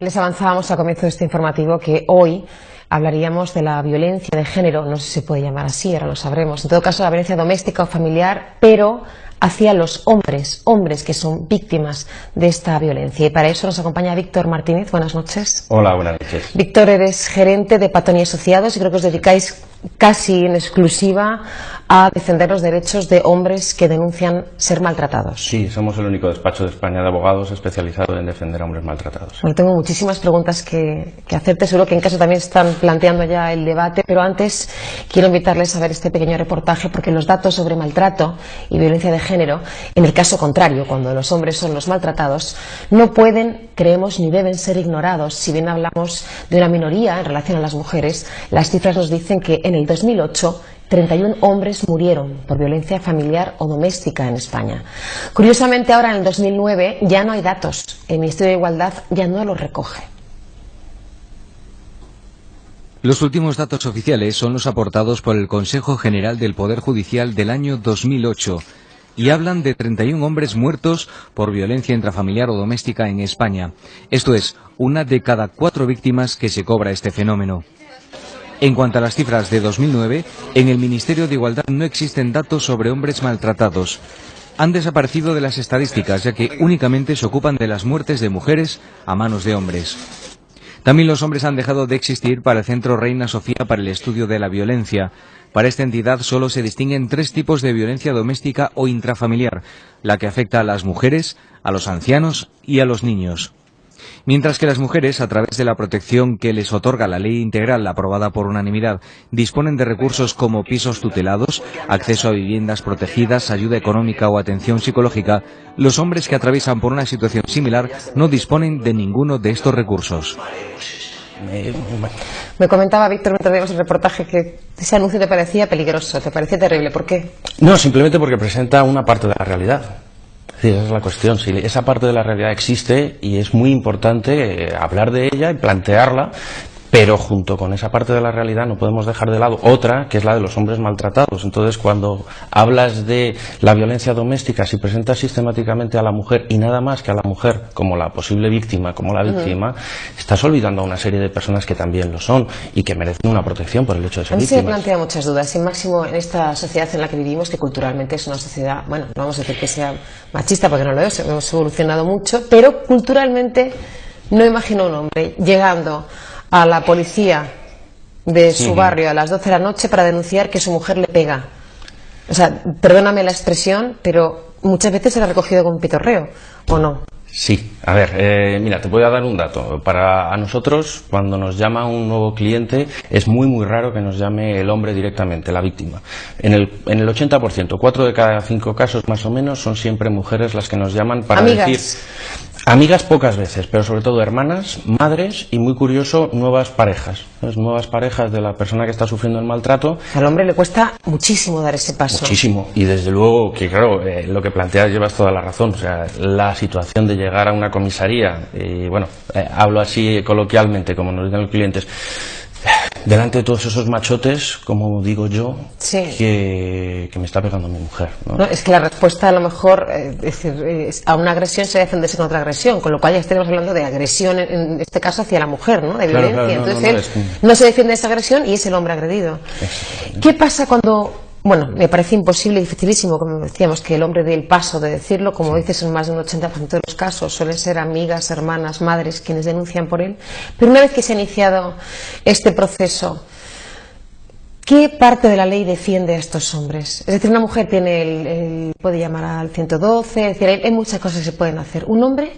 Les avanzábamos al comienzo de este informativo que hoy hablaríamos de la violencia de género, no sé si se puede llamar así, ahora lo sabremos, en todo caso la violencia doméstica o familiar, pero hacia los hombres que son víctimas de esta violencia. Y para eso nos acompaña Víctor Martínez. Buenas noches. Hola, buenas noches. Víctor, eres gerente de Patton y Asociados y creo que os dedicáis casi en exclusiva a defender los derechos de hombres que denuncian ser maltratados. Sí, somos el único despacho de España de abogados especializado en defender a hombres maltratados. Bueno, tengo muchísimas preguntas que hacerte, seguro que en caso también están planteando ya el debate, pero antes quiero invitarles a ver este pequeño reportaje porque los datos sobre maltrato y violencia de género, en el caso contrario, cuando los hombres son los maltratados, no pueden, creemos, ni deben ser ignorados. Si bien hablamos de una minoría en relación a las mujeres, las cifras nos dicen que en el 2008 31 hombres murieron por violencia familiar o doméstica en España. Curiosamente, ahora en el 2009 ya no hay datos. El Ministerio de Igualdad ya no los recoge. Los últimos datos oficiales son los aportados por el Consejo General del Poder Judicial del año 2008 y hablan de 31 hombres muertos por violencia intrafamiliar o doméstica en España. Esto es, una de cada 4 víctimas que se cobra este fenómeno. En cuanto a las cifras de 2009, en el Ministerio de Igualdad no existen datos sobre hombres maltratados. Han desaparecido de las estadísticas, ya que únicamente se ocupan de las muertes de mujeres a manos de hombres. También los hombres han dejado de existir para el Centro Reina Sofía para el Estudio de la Violencia. Para esta entidad solo se distinguen 3 tipos de violencia doméstica o intrafamiliar, la que afecta a las mujeres, a los ancianos y a los niños. Mientras que las mujeres, a través de la protección que les otorga la ley integral aprobada por unanimidad, disponen de recursos como pisos tutelados, acceso a viviendas protegidas, ayuda económica o atención psicológica, los hombres que atraviesan por una situación similar no disponen de ninguno de estos recursos. Me comentaba Víctor mientras veíamos el reportaje que ese anuncio te parecía peligroso, te parecía terrible. ¿Por qué? No, simplemente porque presenta una parte de la realidad. Sí, esa es la cuestión. Sí, esa parte de la realidad existe y es muy importante hablar de ella y plantearla, pero junto con esa parte de la realidad no podemos dejar de lado otra, que es la de los hombres maltratados. Entonces, cuando hablas de la violencia doméstica, si presentas sistemáticamente a la mujer y nada más que a la mujer como la posible víctima, como la víctima, estás olvidando a una serie de personas que también lo son y que merecen una protección por el hecho de ser víctimas. A mí se me plantea muchas dudas, y máximo en esta sociedad en la que vivimos, que culturalmente es una sociedad, bueno, no vamos a decir que sea machista porque no lo es, hemos evolucionado mucho, pero culturalmente no imagino a un hombre llegando a la policía de su barrio a las 12 de la noche para denunciar que su mujer le pega. O sea, perdóname la expresión, pero muchas veces se la ha recogido con un pitorreo, ¿o no? Sí, a ver, mira, te voy a dar un dato. A nosotros, cuando nos llama un nuevo cliente, es muy raro que nos llame el hombre directamente, la víctima. En el 80%, 4 de cada 5 casos más o menos, son siempre mujeres las que nos llaman para decir... Amigas pocas veces, pero sobre todo hermanas, madres y, muy curioso, nuevas parejas. ¿Sabes? Nuevas parejas de la persona que está sufriendo el maltrato. Al hombre le cuesta muchísimo dar ese paso. Muchísimo. Y desde luego que, claro, lo que planteas llevas toda la razón. O sea, la situación de llegar a una comisaría, y bueno, hablo así coloquialmente, como nos dicen los clientes, delante de todos esos machotes, como digo yo, que me está pegando mi mujer, ¿no? No, es que la respuesta a lo mejor, a una agresión se defenderse con otra agresión, con lo cual ya estaremos hablando de agresión, en este caso hacia la mujer, ¿no? De violencia. Claro, entonces él no se defiende de esa agresión y es el hombre agredido. ¿Qué pasa cuando... Bueno, me parece imposible y dificilísimo, como decíamos, que el hombre dé el paso de decirlo, como dices, en más de un 80% de los casos suelen ser amigas, hermanas, madres quienes denuncian por él, pero una vez que se ha iniciado este proceso, ¿qué parte de la ley defiende a estos hombres? Es decir, una mujer puede llamar al 112, es decir, hay muchas cosas que se pueden hacer. ¿Un hombre?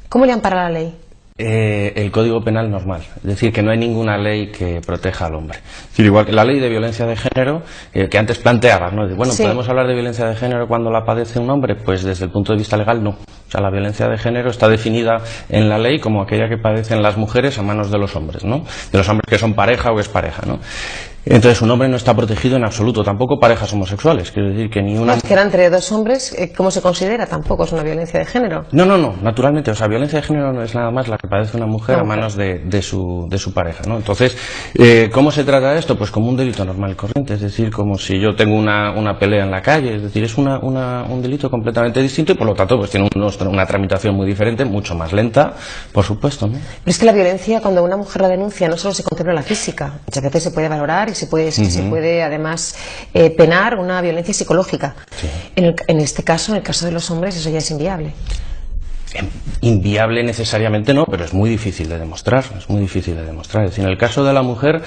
¿Cómo le ampara la ley? El Código Penal normal, es decir, que no hay ninguna ley que proteja al hombre. Es decir, igual que la ley de violencia de género, que antes planteabas, ¿no? Bueno, ¿podemos hablar de violencia de género cuando la padece un hombre? Pues desde el punto de vista legal, no. O sea, la violencia de género está definida en la ley como aquella que padecen las mujeres a manos de los hombres, ¿no? De los hombres que son pareja o expareja, ¿no? Entonces un hombre no está protegido en absoluto, tampoco parejas homosexuales, quiero decir que ni una... Es que era entre dos hombres, ¿cómo se considera? Tampoco es una violencia de género. No, naturalmente, o sea, violencia de género no es nada más la que padece una mujer a manos de su pareja, ¿no? Entonces, ¿cómo se trata esto? Pues como un delito normal y corriente, es decir, como si yo tengo una pelea en la calle, es decir, es un delito completamente distinto y por lo tanto pues tiene una tramitación muy diferente, mucho más lenta, por supuesto, ¿no? Pero es que la violencia, cuando una mujer la denuncia, no solo se contempla la física, muchas veces se puede valorar y se puede además penar una violencia psicológica. Sí. En este caso, en el caso de los hombres, eso ya es inviable. Inviable necesariamente no, pero es muy difícil de demostrar, es muy difícil de demostrar. Es decir, en el caso de la mujer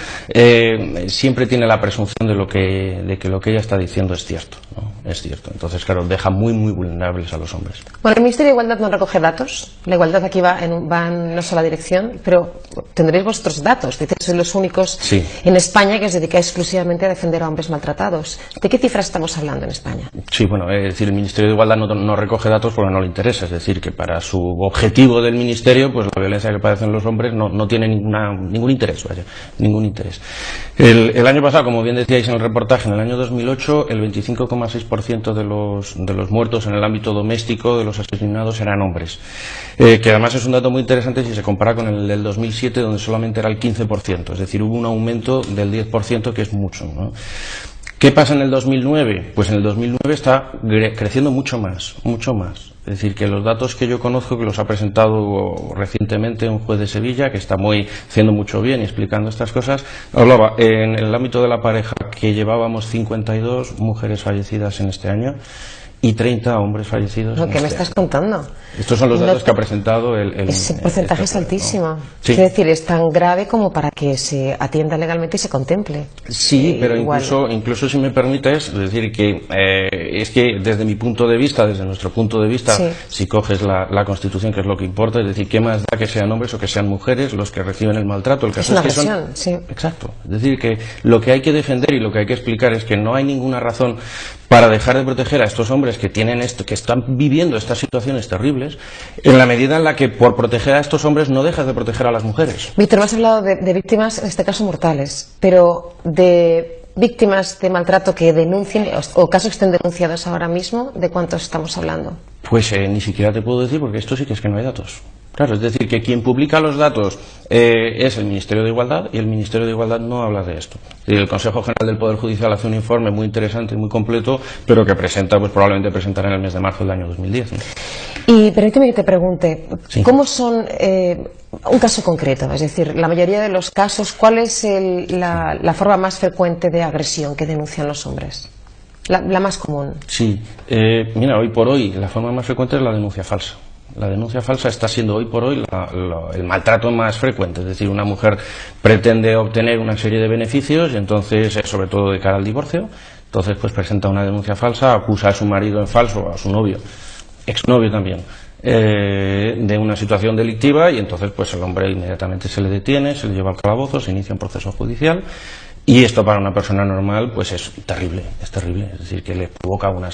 siempre tiene la presunción de que lo que ella está diciendo es cierto, ¿no? Es cierto. Entonces, claro, deja muy vulnerables a los hombres. Bueno, el Ministerio de Igualdad no recoge datos. La igualdad aquí va en una sola dirección, pero tendréis vuestros datos. Dices que sois los únicos en España que os dedicáis exclusivamente a defender a hombres maltratados. ¿De qué cifras estamos hablando en España? Sí, bueno, es decir, el Ministerio de Igualdad no recoge datos porque no le interesa. Es decir, que para su objetivo del Ministerio, pues la violencia que padecen los hombres no tiene ningún interés, vaya, ningún interés. El año pasado, como bien decíais en el reportaje, en el año 2008, el 25,6% de los muertos en el ámbito doméstico, de los asesinados, eran hombres. Que además es un dato muy interesante si se compara con el del 2007, donde solamente era el 15%. Es decir, hubo un aumento del 10%, que es mucho, ¿no? ¿Qué pasa en el 2009? Pues en el 2009 está creciendo mucho más. Es decir, que los datos que yo conozco, que los ha presentado recientemente un juez de Sevilla, que está haciendo mucho bien y explicando estas cosas, hablaba en el ámbito de la pareja que llevábamos 52 mujeres fallecidas en este año y 30 hombres fallecidos. ¿Qué me estás contando? Estos son los datos que ha presentado ese porcentaje es altísimo. ¿no? Sí. Quiero decir, es tan grave como para que se atienda legalmente y se contemple. Sí, pero incluso si me permites, es decir, que es que desde mi punto de vista, desde nuestro punto de vista, si coges la Constitución, que es lo que importa, es decir, ¿qué más da que sean hombres o que sean mujeres los que reciben el maltrato? El caso es una que agresión, sí. Exacto. Es decir, que lo que hay que defender y lo que hay que explicar es que no hay ninguna razón para dejar de proteger a estos hombres que tienen que están viviendo estas situaciones terribles, en la medida en la que por proteger a estos hombres no dejas de proteger a las mujeres. Víctor, me has hablado de víctimas, en este caso mortales, pero de víctimas de maltrato que denuncien, o casos que estén denunciados ahora mismo, ¿de cuántos estamos hablando? Pues ni siquiera te puedo decir, porque esto sí que es que no hay datos. Claro, es decir, que quien publica los datos es el Ministerio de Igualdad, y el Ministerio de Igualdad no habla de esto. El Consejo General del Poder Judicial hace un informe muy interesante y muy completo, pero que probablemente presentará en el mes de marzo del año 2010, ¿no? Y permíteme que te pregunte, ¿cómo son un caso concreto? Es decir, la mayoría de los casos, ¿cuál es la forma más frecuente de agresión que denuncian los hombres? La más común. Sí, mira, hoy por hoy la forma más frecuente es la denuncia falsa. La denuncia falsa está siendo hoy por hoy el maltrato más frecuente. Es decir, una mujer pretende obtener una serie de beneficios y entonces, sobre todo de cara al divorcio, entonces pues presenta una denuncia falsa, acusa a su marido en falso, a su novio, exnovio también, de una situación delictiva, y entonces pues el hombre inmediatamente se le detiene, se le lleva al calabozo, se inicia un proceso judicial. Y esto para una persona normal pues es terrible, es decir, que le provoca una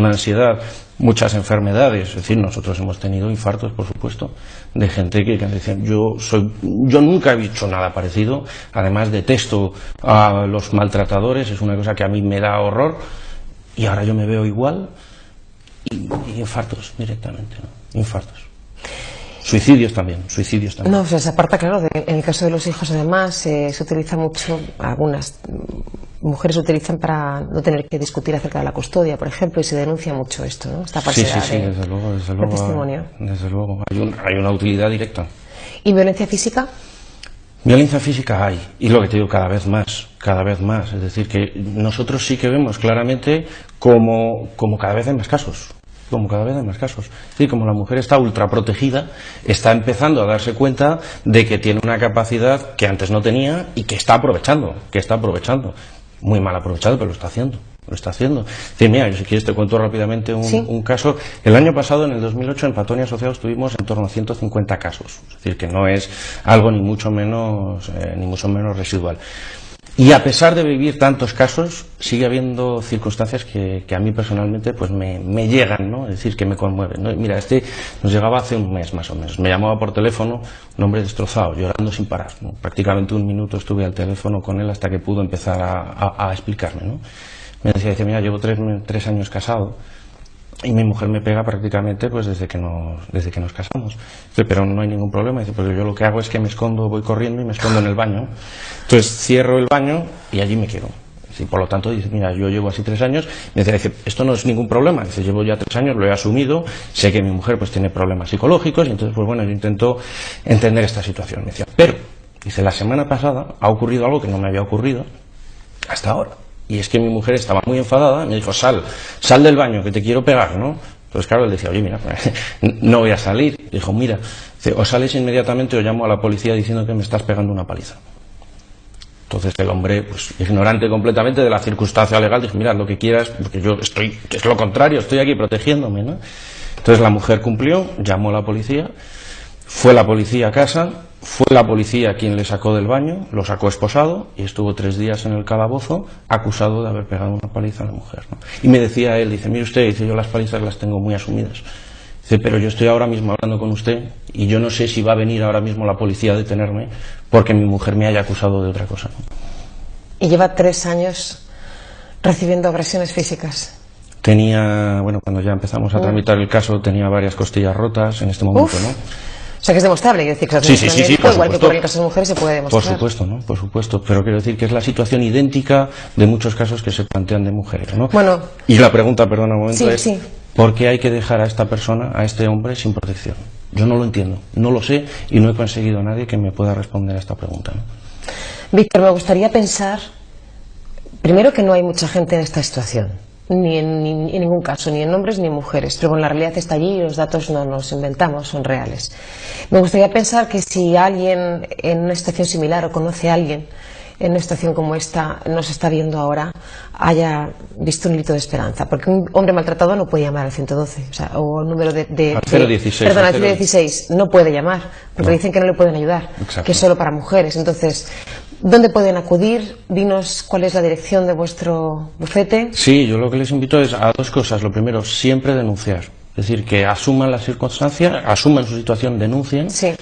ansiedad, muchas enfermedades. Es decir, nosotros hemos tenido infartos, por supuesto, de gente que dice, yo nunca he visto nada parecido, además detesto a los maltratadores, es una cosa que a mí me da horror, y ahora yo me veo igual, y infartos directamente, ¿no? Infartos. Suicidios también. No, se aparta, claro, en el caso de los hijos además se utiliza mucho, algunas mujeres utilizan para no tener que discutir acerca de la custodia, por ejemplo, y se denuncia mucho esto, ¿no? Esta falsedad desde luego, testimonio. Desde luego, hay una utilidad directa. ¿Y violencia física? Violencia física hay, y lo que te digo, cada vez más, es decir, que nosotros sí que vemos claramente como cada vez hay más casos. Es decir, como la mujer está ultra protegida, está empezando a darse cuenta de que tiene una capacidad que antes no tenía y que está aprovechando. Muy mal aprovechado, pero lo está haciendo. Sí, mira, si quieres te cuento rápidamente un caso. El año pasado, en el 2008, en Patrón y Asociados tuvimos en torno a 150 casos. Es decir, que no es algo ni mucho menos residual. Y a pesar de vivir tantos casos, sigue habiendo circunstancias que a mí personalmente pues me llegan, ¿no? Es decir, que me conmueven, ¿no? Mira, nos llegaba hace un mes más o menos. Me llamaba por teléfono, un hombre destrozado, llorando sin parar, ¿no? Prácticamente un minuto estuve al teléfono con él hasta que pudo empezar a explicarme, ¿no? Me decía, mira, llevo 3 años casado y mi mujer me pega prácticamente pues desde que nos casamos. Dice, pero no hay ningún problema. Dice, pues yo lo que hago es que me escondo, voy corriendo y me escondo en el baño. Entonces cierro el baño y allí me quedo. Y por lo tanto dice, mira, yo llevo así 3 años. Me dice, esto no es ningún problema. Dice, llevo ya 3 años, lo he asumido, sé que mi mujer pues tiene problemas psicológicos y entonces pues bueno, yo intento entender esta situación. Me decía, pero, dice, la semana pasada ha ocurrido algo que no me había ocurrido hasta ahora. Y es que mi mujer estaba muy enfadada, me dijo, sal del baño, que te quiero pegar, ¿no? Entonces, claro, él decía, oye, mira, no voy a salir. Dijo, mira, o sales inmediatamente o llamo a la policía diciendo que me estás pegando una paliza. Entonces el hombre, pues ignorante completamente de la circunstancia legal, dijo, mira, lo que quieras, porque es lo contrario, estoy aquí protegiéndome, ¿no? Entonces la mujer cumplió, llamó a la policía, fue la policía a casa, fue la policía quien le sacó del baño, lo sacó esposado y estuvo 3 días en el calabozo acusado de haber pegado una paliza a la mujer, ¿no? Y me decía él, dice, mire usted, dice, yo las palizas las tengo muy asumidas. Dice, pero yo estoy ahora mismo hablando con usted y yo no sé si va a venir ahora mismo la policía a detenerme porque mi mujer me haya acusado de otra cosa, ¿no? Y lleva 3 años recibiendo agresiones físicas. Tenía, bueno, cuando ya empezamos a tramitar el caso, tenía varias costillas rotas en este momento, ¿no? O sea que es demostrable, quiero decir que sí, por igual supuesto. que por el caso de mujeres se puede demostrar. Por supuesto, ¿no? Por supuesto, pero quiero decir que es la situación idéntica de muchos casos que se plantean de mujeres, ¿no? Bueno. Y la pregunta, perdona un momento, sí. ¿por qué hay que dejar a esta persona, a este hombre, sin protección? Yo no lo entiendo, no lo sé y no he conseguido a nadie que me pueda responder a esta pregunta, ¿no? Víctor, me gustaría pensar, primero, que no hay mucha gente en esta situación. Ni en ningún caso, ni en hombres ni en mujeres, pero bueno, la realidad está allí y los datos no nos inventamos, son reales. Me gustaría pensar que si alguien en una situación similar o conoce a alguien en una situación como esta nos está viendo ahora, haya visto un hito de esperanza, porque un hombre maltratado no puede llamar al 112, o el número al 016, perdón, al 016 no puede llamar, porque dicen que no le pueden ayudar, exacto, que es solo para mujeres. Entonces, ¿dónde pueden acudir? Dinos cuál es la dirección de vuestro bufete. Sí, yo lo que les invito es a 2 cosas. Lo primero, siempre denunciar. Es decir, que asuman la circunstancia, asuman su situación, denuncien. Sí.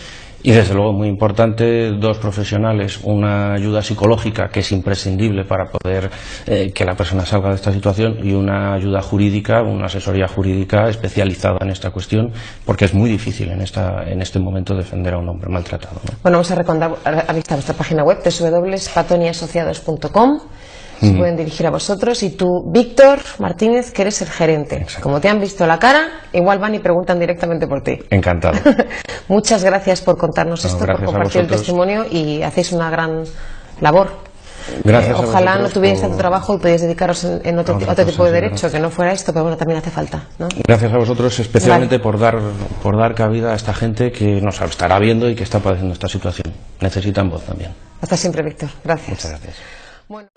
Y desde luego, muy importante, 2 profesionales, una ayuda psicológica que es imprescindible para poder que la persona salga de esta situación y una ayuda jurídica, una asesoría jurídica especializada en esta cuestión, porque es muy difícil en este momento defender a un hombre maltratado, ¿no? Bueno, vamos a recomendar a visitar nuestra página web www.patoniasociados.com. Se pueden dirigir a vosotros y tú, Víctor Martínez, que eres el gerente. Exacto. Como te han visto la cara, igual van y preguntan directamente por ti. Encantado. Muchas gracias por contarnos esto, por compartir el testimonio y hacéis una gran labor. Gracias ojalá no tuvierais tanto trabajo y podíais dedicaros en otro tipo de derecho, que no fuera esto, pero bueno, también hace falta, ¿no? Gracias a vosotros especialmente por dar cabida a esta gente que nos estará viendo y que está padeciendo esta situación. Necesitan voz también. Hasta siempre, Víctor. Gracias. Muchas gracias. Bueno.